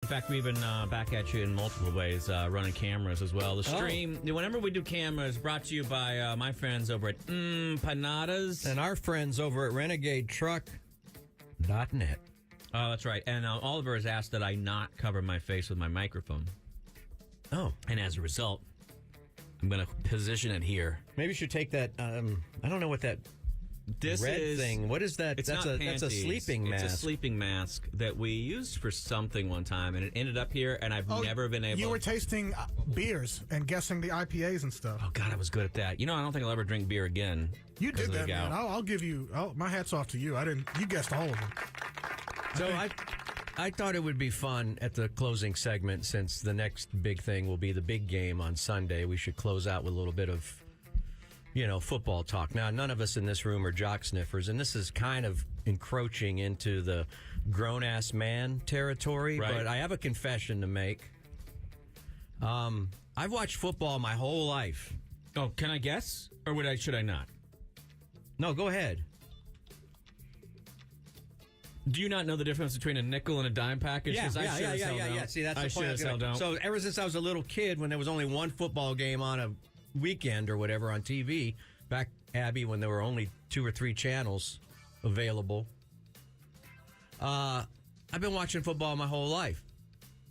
fact, we've been back at you in multiple ways, running cameras as well. The stream, whenever we do cameras, brought to you by my friends over at Panadas. And our friends over at RenegadeTruck.net. Oh, that's right. And Oliver has asked that I not cover my face with my microphone. Oh. And as a result, I'm going to position it here. Maybe you should take that, I don't know what that This red is, thing. What is that? It's that's not that's a sleeping mask. It's a sleeping mask that we used for something one time, and it ended up here, and I've never been able... You were tasting beers and guessing the IPAs and stuff. Oh, God, I was good at that. You know, I don't think I'll ever drink beer again. You did that, man. I'll give you... my hat's off to you. You guessed all of them. So I thought it would be fun at the closing segment, since the next big thing will be the big game on Sunday. We should close out with a little bit of, football talk. Now, none of us in this room are jock sniffers, and this is kind of encroaching into the grown-ass man territory, right. But I have a confession to make. I've watched football my whole life. Oh, can I guess? Or should I not? No, go ahead. Do you not know the difference between a nickel and a dime package? Yeah. See, that's the point. So ever since I was a little kid, when there was only one football game on a weekend or whatever on TV, back, Abby, when there were only 2 or 3 channels available, I've been watching football my whole life.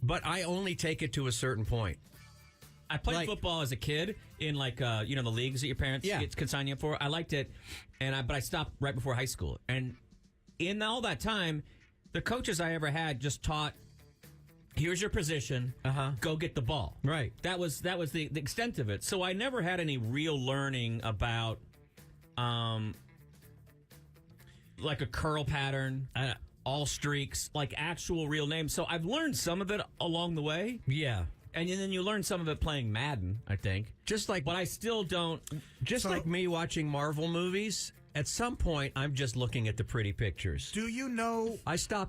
But I only take it to a certain point. I played football as a kid in the leagues that your parents could sign you up for. I liked it, but I stopped right before high school. And in all that time, the coaches I ever had just taught, here's your position, go get the ball. Right. That was the extent of it. So I never had any real learning about like a curl pattern, all streaks, like actual real names. So I've learned some of it along the way. Yeah. And then you learn some of it playing Madden, I think. But I still don't. Like me watching Marvel movies, at some point, I'm just looking at the pretty pictures. Do you know...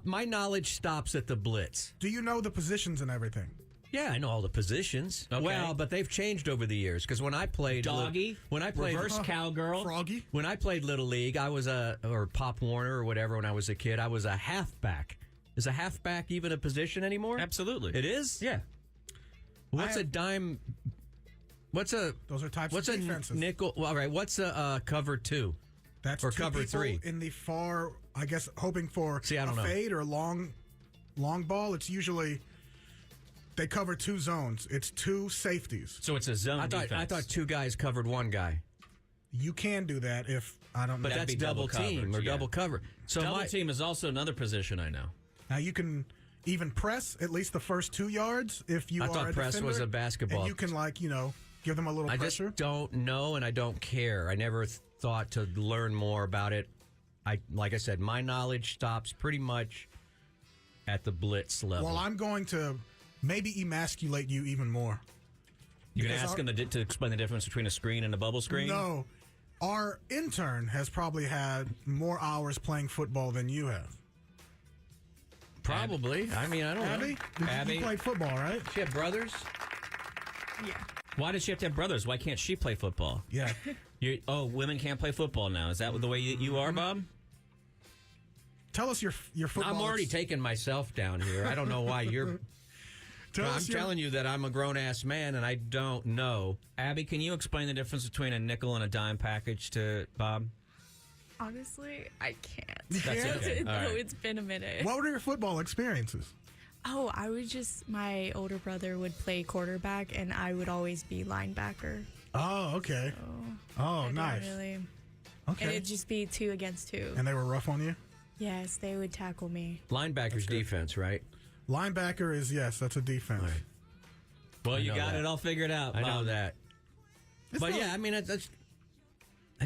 My knowledge stops at the blitz. Do you know the positions and everything? Yeah, I know all the positions. Okay. Well, but they've changed over the years, because when I played... Doggy? Reverse cowgirl? Froggy? When I played Little League, I was or Pop Warner or whatever when I was a kid, I was a halfback. Is a halfback even a position anymore? Absolutely. It is? Yeah. What's a dime... Those are types of defenses. What's a nickel... Well, all right, what's a cover 2? That's or two cover people 3 in the far, I guess, hoping for a fade or a long ball. It's usually they cover 2 zones. It's 2 safeties. So it's a zone defense. I thought 2 guys covered 1 guy. You can do that if I don't know. But that's double team or double cover. So double team is also another position I know. Now you can even press at least the first 2 yards if you are a defender. I thought press was a basketball. And you can give them a little pressure. I just don't know, and I don't care. I never thought to learn more about it. Like I said, my knowledge stops pretty much at the blitz level. Well, I'm going to maybe emasculate you even more. You can ask him to explain the difference between a screen and a bubble screen? No. Our intern has probably had more hours playing football than you have. Probably. I mean, I don't know. Abby? You played football, right? She had brothers? Yeah. Why does she have to have brothers? Why can't she play football? Yeah. Women can't play football now. Is that the way you are, Bob? Tell us your football. I'm already taking myself down here. I don't know why you're... I'm telling you that I'm a grown-ass man, and I don't know. Abby, can you explain the difference between a nickel and a dime package to Bob? Honestly, I can't. That's okay. It's been a minute. What were your football experiences? Oh, my older brother would play quarterback, and I would always be linebacker. Oh, okay. Nice. Really. Okay. And it'd just be 2 against 2. And they were rough on you? Yes, they would tackle me. Linebacker's defense, right? Linebacker is, yes, that's a defense. Right. Well, you got it all figured out, Bob. I know that. I mean, it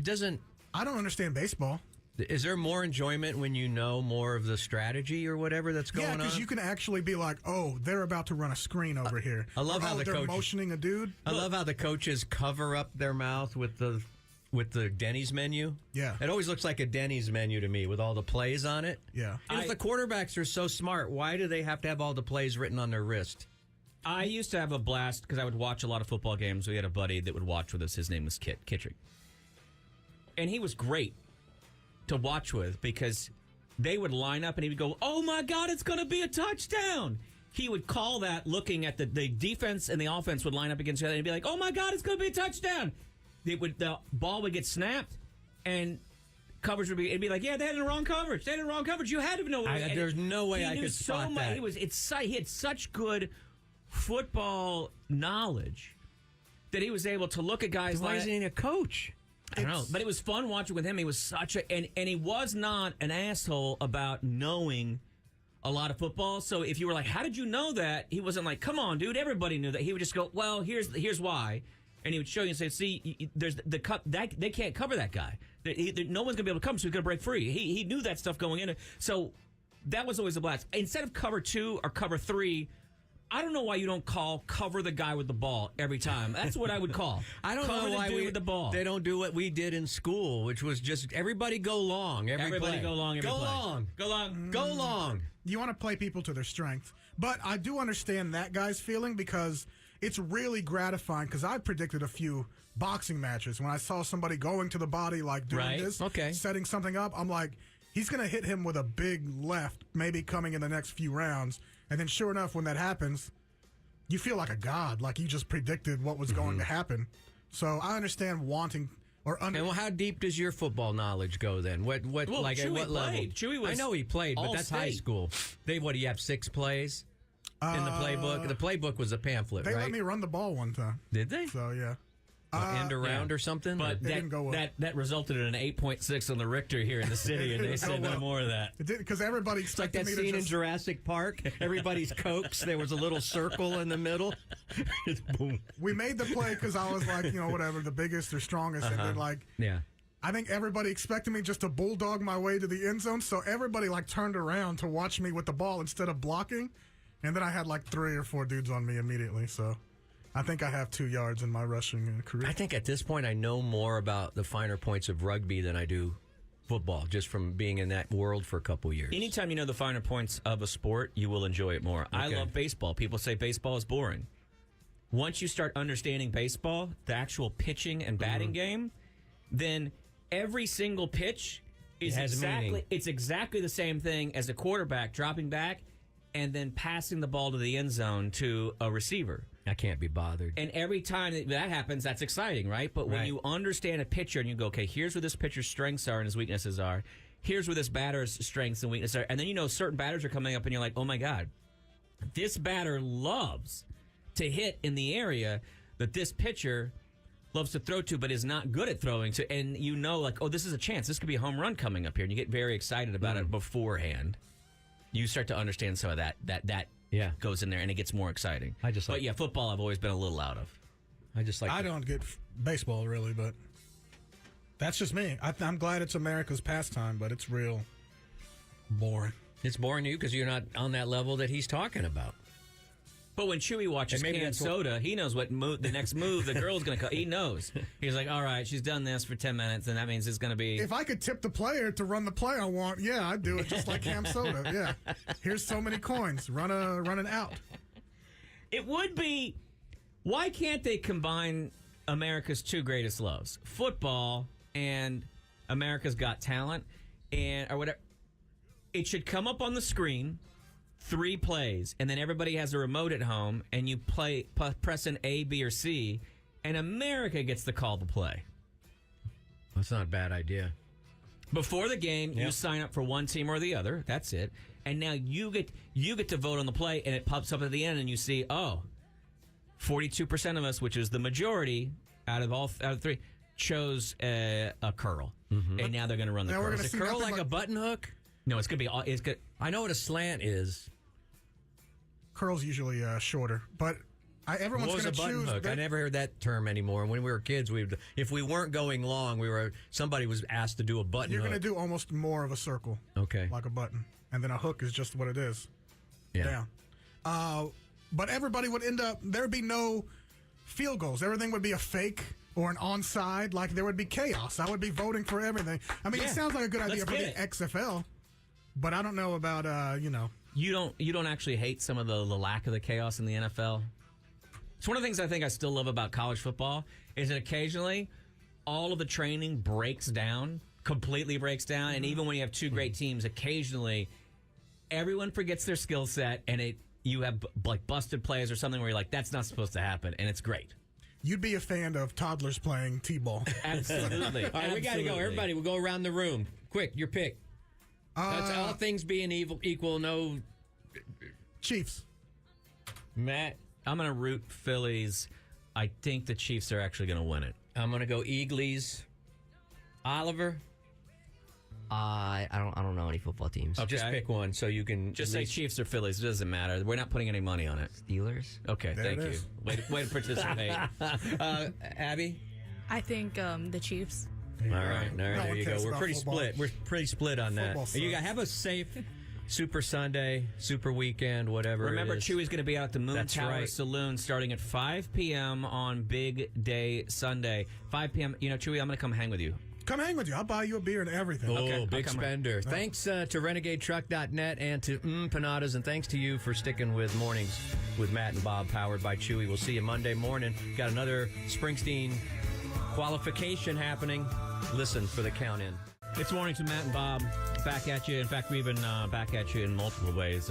doesn't... I don't understand baseball. Is there more enjoyment when you know more of the strategy or whatever that's going on? Yeah, because you can actually be like, oh, they're about to run a screen over here. I love how they're motioning a dude. I love how the coaches cover up their mouth with the Denny's menu. Yeah. It always looks like a Denny's menu to me with all the plays on it. Yeah. And if the quarterbacks are so smart, why do they have to have all the plays written on their wrist? I used to have a blast because I would watch a lot of football games. We had a buddy that would watch with us. His name was Kittrick. And he was great to watch with because they would line up and he would go, oh my God, it's going to be a touchdown. he would call that looking at the defense and the offense would line up against each other and he'd be like, oh my God, it's going to be a touchdown. The ball would get snapped and coverage would be, it'd be like, yeah, they had the wrong coverage. They had the wrong coverage. You had to know. There's no way I could spot that. He had such good football knowledge that he was able to look at guys like. Why isn't he a coach? I don't know, but it was fun watching with him. He was such a, and he was not an asshole about knowing a lot of football. So if you were like, how did you know that? He wasn't like, come on, dude, everybody knew that. He would just go, well, here's why. And he would show you and say, see, there's the cup that they can't cover that guy. No one's gonna be able to cover, so he's gonna break free. He knew that stuff going in. So that was always a blast. Instead of cover 2 or cover 3, I don't know why you don't call cover the guy with the ball every time. That's what I would call. I don't know why with the ball. They don't do what we did in school, which was just everybody go long. Everybody go long. Go long. Go long. Go long. You want to play people to their strength. But I do understand that guy's feeling because it's really gratifying because I predicted a few boxing matches when I saw somebody going to the body like doing this, setting something up. I'm like, he's going to hit him with a big left, maybe coming in the next few rounds. And then sure enough, when that happens, you feel like a god, like you just predicted what was going to happen. So I understand wanting or And well, how deep does your football knowledge go then? What like Chewy at what level? Chewy was I know he played, but that's high school. Do you have 6 plays in the playbook? The playbook was a pamphlet, They right? let me run the ball one time. Did they? So, yeah. End around or something? But It didn't go well. that resulted in an 8.6 on the Richter here in the city, and they said no more of that. It did because everybody It's like expected that me scene to in just... Jurassic Park. Everybody's cokes. There was a little circle in the middle. Boom. We made the play because I was like, whatever, the biggest or strongest. And then, Yeah. I think everybody expected me just to bulldog my way to the end zone. So everybody, turned around to watch me with the ball instead of blocking. And then I had, 3 or 4 dudes on me immediately. So I think I have 2 yards in my rushing career. I think at this point I know more about the finer points of rugby than I do football, just from being in that world for a couple years. Anytime you know the finer points of a sport, you will enjoy it more. I love baseball. People say baseball is boring. Once you start understanding baseball, the actual pitching and batting game, then every single pitch is exactly the same thing as a quarterback dropping back and then passing the ball to the end zone to a receiver. I can't be bothered. And every time that happens, that's exciting, right? But when you understand a pitcher and you go, okay, here's where this pitcher's strengths are and his weaknesses are. Here's where this batter's strengths and weaknesses are. And then certain batters are coming up and you're like, oh my God, this batter loves to hit in the area that this pitcher loves to throw to but is not good at throwing to. And this is a chance. This could be a home run coming up here. And you get very excited about it beforehand. You start to understand some of that goes in there, and it gets more exciting. Football I've always been a little out of. I don't get baseball, really, but that's just me. I'm glad it's America's pastime, but it's real boring. It's boring to you because you're not on that level that he's talking about. But when Chewy watches canned soda, he knows what the next move the girl's going to come. He knows. He's like, all right, she's done this for 10 minutes, and that means it's going to be... If I could tip the player to run the play I want, I'd do it just like canned soda. Yeah. Here's so many coins. Run an out. It would be... Why can't they combine America's 2 greatest loves? Football and America's Got Talent, or whatever. It should come up on the screen... 3 plays, and then everybody has a remote at home, and you press an A, B, or C, and America gets the call to play. That's not a bad idea. Before the game, you sign up for one team or the other. That's it. And now you get to vote on the play, and it pops up at the end, and you see, 42% of us, which is the majority out of 3, chose a curl, and now they're going to run the curl. Is a curl like a button hook? No, it's going to be. It's good. I know what a slant is. Curl's usually shorter, but everyone's going to choose. Hook? I never heard that term anymore. When we were kids, if we weren't going long, somebody was asked to do a button. You're going to do almost more of a circle, like a button, and then a hook is just what it is. Yeah. Down. But everybody would end up. There would be no field goals. Everything would be a fake or an onside. Like there would be chaos. I would be voting for everything. I mean, it sounds like a good idea for the XFL, but I don't know about You don't actually hate some of the lack of the chaos in the NFL? It's one of the things I think I still love about college football is that occasionally all of the training completely breaks down, and even when you have 2 great teams, occasionally everyone forgets their skill set, and you have like busted plays or something where you're like, that's not supposed to happen, and it's great. You'd be a fan of toddlers playing T-ball. Absolutely. All right, we got to go. Everybody, we'll go around the room. Quick, your pick. That's all things being equal. No. Chiefs. Matt. I'm going to root Phillies. I think the Chiefs are actually going to win it. I'm going to go Eagles. Oliver. I don't know any football teams. Okay. Just pick one so you can just say Chiefs or Phillies. It doesn't matter. We're not putting any money on it. Steelers. Okay, There thank it you. is. Way to participate. Abby. I think the Chiefs. All right, there you go. cares We're about pretty football. split. We're pretty split on that. Football You guys sucks. have a safe Super Sunday, Super Weekend, whatever. Remember, it is. Chewy's going to be out at the Moon That's Tower right. Saloon starting at 5 p.m. on Big Day Sunday. 5 p.m. You know, Chewy, I'm going to come hang with you. Come hang with you. I'll buy you a beer and everything. Oh, Okay, big I'll come spender. Thanks to RenegadeTruck.net and to Panadas, and thanks to you for sticking with Mornings with Matt and Bob, powered by Chewy. We'll see you Monday morning. Got another Springsteen qualification happening. Listen for the count in. It's Mornings with Matt and Bob. Back at you. In fact, we've been back at you in multiple ways.